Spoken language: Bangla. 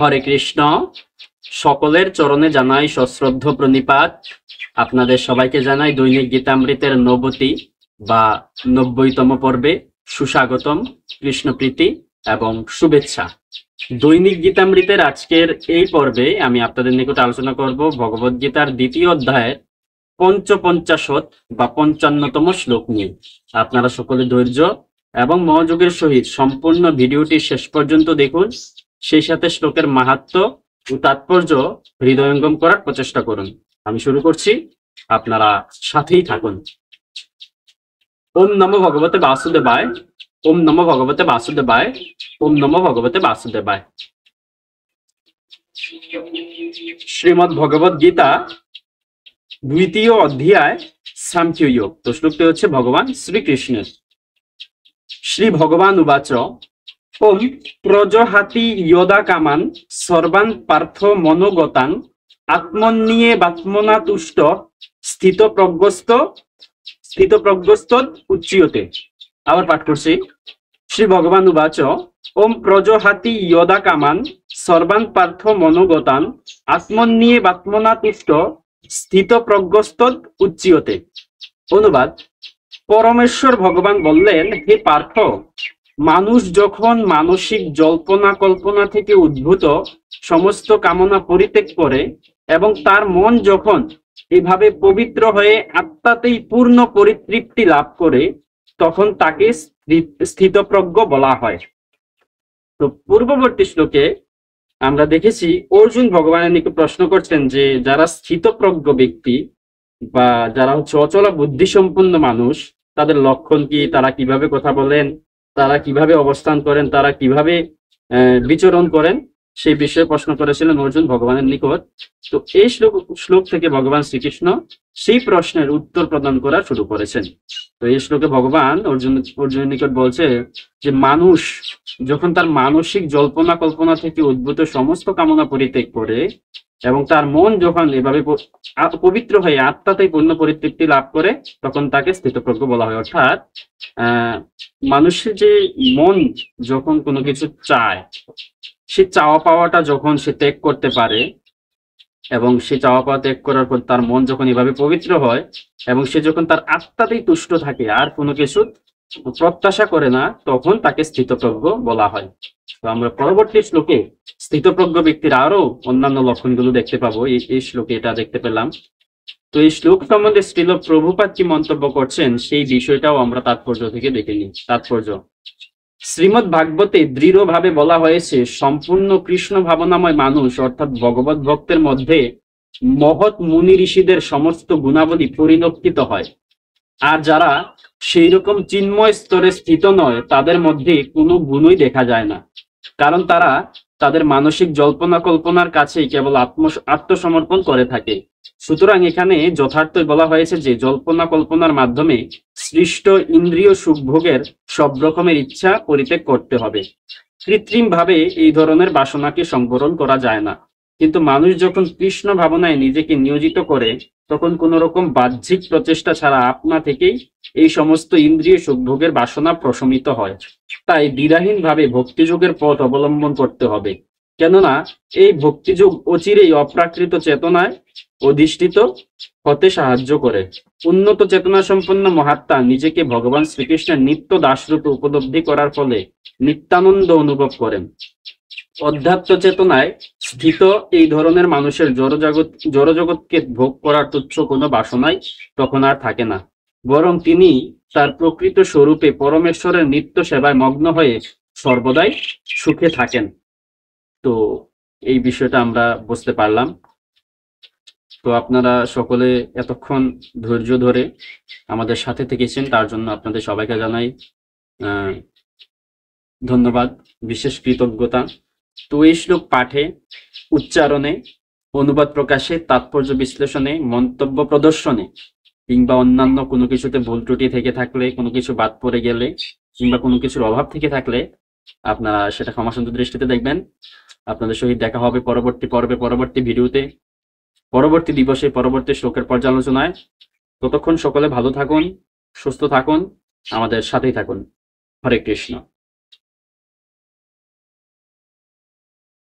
হরে কৃষ্ণ। সকলের চরণে জানাই সশ্রদ্ধ প্রণিপাত। আপনাদের সবাইকে জানাই দৈনিক গীতামৃতের 90 বা 90তম পর্বে সুস্বাগতম, কৃষ্ণপ্রীতি এবং শুভেচ্ছা। দৈনিক গীতামৃতের আজকের এই পর্বে আমি আপনাদের নিকট আলোচনা করব ভগবদ গীতার 2য় অধ্যায়ের পঞ্চপঞ্চাশত বা 55তম শ্লোক নিয়ে। আপনারা সকলে ধৈর্য এবং মনোযোগের সহিত সম্পূর্ণ ভিডিওটি শেষ পর্যন্ত দেখুন। সেই সাথে শ্লোকের মাহাত্ম্য ও তাৎপর্য হৃদয়ঙ্গম করার প্রচেষ্টা করুন। আমি শুরু করছি, আপনারা সাথেই থাকুন। ওম নমো ভগবতে বাসুদেবায়, ওম নমো ভগবতে বাসুদেবায়, ওম নমো ভগবতে বাসুদেবায়। শ্রীমদ্ ভগবদ গীতা 2য় অধ্যায় সাংখ্যযোগ। তো শ্লোকটি হচ্ছে ভগবান শ্রীকৃষ্ণের। শ্রী ভগবান উবাচ ওম প্রজহাতি ইয়দা কামান সর্বান পার্থ মনোগতান আত্মন্নিয়ে বাত্মনা তুষ্ট স্থিতপ্রজ্ঞস্ত উচ্যতে। আবার পাঠ করছি। শ্রী ভগবান উবাচ ওম প্রজহাতি ইয়দা কামান সর্বান পার্থ মনোগতান আত্মন্নিয়ে বাত্মনা তুষ্ট স্থিতপ্রজ্ঞস্ত উচ্যতে। অনুবাদ: পরমেশ্বর ভগবান বললেন, হে পার্থ, মানুষ যখন মানসিক জল্পনা কল্পনা থেকে উদ্ভূত সমস্ত কামনা পরিত্যাগ করে এবং তার মন যখন এভাবে পবিত্র হয়ে আত্মাতেই পূর্ণ পরিতৃপ্তি লাভ করে, তখন তাকে স্থিতপ্রজ্ঞ বলা হয়। তো পূর্ববর্তী শ্লোকে আমরা দেখেছি অর্জুন ভগবানের নিকট প্রশ্ন করছেন যে যারা স্থিতপ্রজ্ঞ ব্যক্তি বা যারা হচ্ছে অচলা বুদ্ধি সম্পন্ন মানুষ, তাদের লক্ষণ কি, তারা কিভাবে কথা বলেন, তারা কিভাবে অবস্থান করেন, তারা কিভাবে বিচরণ করেন, সেই বিষয়ে প্রশ্ন করেছিলেন অর্জুন ভগবানের নিকট। তো এই শ্লোক থেকে ভগবান শ্রীকৃষ্ণ সেই প্রশ্নের উত্তর প্রদান করা শুরু করেছেন। তো এই শ্লোকে ভগবান অর্জুনের নিকট বলছে যে মানুষ যখন তার মানসিক জল্পনা কল্পনা থেকে উদ্ভূত সমস্ত কামনা পরিত্যাগ করে এবং তার মন যখন এভাবে পবিত্র হয়ে আত্মাতেই পূর্ণ পরিতৃপ্তি লাভ করে, তখন তাকে স্থিতপ্রজ্ঞ বলা হয়। অর্থাৎ মানুষের যে মন যখন কোনো কিছু চায়, সে চাওয়া পাওয়াটা যখন সে ত্যাগ করতে পারে এবং সে চাওয়া পাওয়া ত্যাগ করার পর তার মন যখন এভাবে পবিত্র হয় এবং সে যখন তার আত্মাতেই তুষ্ট থাকে আর কোনো কিছু প্রত্যাশা করে না, তখন তাকে স্থিতপ্রজ্ঞ বলা হয়। তো আমরা পরবর্তী শ্লোকে স্থিতপ্রজ্ঞ ব্যক্তির আরো অন্যান্য লক্ষণগুলো দেখতে পাবো। এই শ্লোকে এটা দেখতে পেলাম। তো এই শ্লোক সম্বন্ধে শ্রীল প্রভুপাদ কি মন্তব্য করছেন, সেই বিষয়টাও আমরা তাৎপর্য থেকে দেখে নিই। তাৎপর্য: শ্রীমদ্ ভাগবতে দৃঢ়ভাবে বলা হয়েছে, সম্পূর্ণ কৃষ্ণ ভাবনাময় মানুষ অর্থাৎ ভগবত ভক্তের মধ্যে মহৎ মুনি ঋষিদের সমস্ত গুণাবলী পরিলক্ষিত হয়। আর যারা সেই রকম চিন্ময় স্তরে স্থিত নয়, তাদের মধ্যে কোনো গুণই দেখা যায় না, কারণ তারা তাদের মানসিক জল্পনা কল্পনার কাছেই কেবল আত্মসমর্পণ করে থাকে। সুতরাং এখানে যথার্থই বলা হয়েছে যে জল্পনা কল্পনার মাধ্যমে সৃষ্ট ইন্দ্রিয় সুখভোগের সব রকমের ইচ্ছা পরিত্যাগ করতে হবে। কৃত্রিম ভাবে এই ধরনের বাসনাকে সংবরণ করা যায় না। কিন্তু মানুষ যখন কৃষ্ণ ভাবনায় নিজেকে নিয়োজিত করে, তখন কোন রকম বাহ্যিক প্রচেষ্টা ছাড়া আপনা থেকেই এই সমস্ত ইন্দ্রিয় সুখভোগের বাসনা প্রশমিত হয়। তাই দ্বিধাহীন ভাবে ভক্তিযোগের পথ অবলম্বন করতে হবে, কেননা এই ভক্তিযোগ অচিরেই অপ্রাকৃত চেতনায় অধিষ্ঠিত হতে সাহায্য করে। উন্নত চেতনা সম্পন্ন মহাত্মা নিজেকে ভগবান শ্রীকৃষ্ণের নিত্য দাসরূপে উপলব্ধি করার ফলে নিত্যানন্দ অনুভব করেন। অধ্যাত্ম চেতনায় স্থিত এই ধরনের মানুষের জড়জগৎকে ভোগ করার তুচ্ছ কোনো বাসনাই তখন আর থাকে না, বরং তিনি তার প্রকৃত স্বরূপে পরমেশ্বরের নিত্য সেবায় মগ্ন হয়ে সর্বদাই সুখে থাকেন। তো এই বিষয়টা আমরা বুঝতে পারলাম। তো আপনারা সকলে এতক্ষণ ধৈর্য ধরে আমাদের সাথে থেকেছেন, তার জন্য আপনাদের সবাইকে জানাই ধন্যবাদ, বিশেষ কৃতজ্ঞতা। তো এই শ্লোক পাঠে, উচ্চারণে, অনুবাদ প্রকাশে, তাৎপর্য বিশ্লেষণে, মন্তব্য প্রদর্শনে কিংবা অন্যান্য কোনো কিছুতে ভুল ত্রুটি থেকে থাকলে, কোনো কিছু বাদ পড়ে গেলে কিংবা কোনো কিছুর অভাব থেকে থাকলে আপনারা সেটা ক্ষমাসুন্দর দৃষ্টিতে দেখবেন। আপনাদের সহিত দেখা হবে পরবর্তী পর্বে, পরবর্তী ভিডিওতে, পরবর্তী দিবসে, পরবর্তী শ্লোকের পর্যালোচনায়। ততক্ষণ সকলে ভালো থাকুন, সুস্থ থাকুন, আমাদের সাথেই থাকুন। হরে কৃষ্ণ।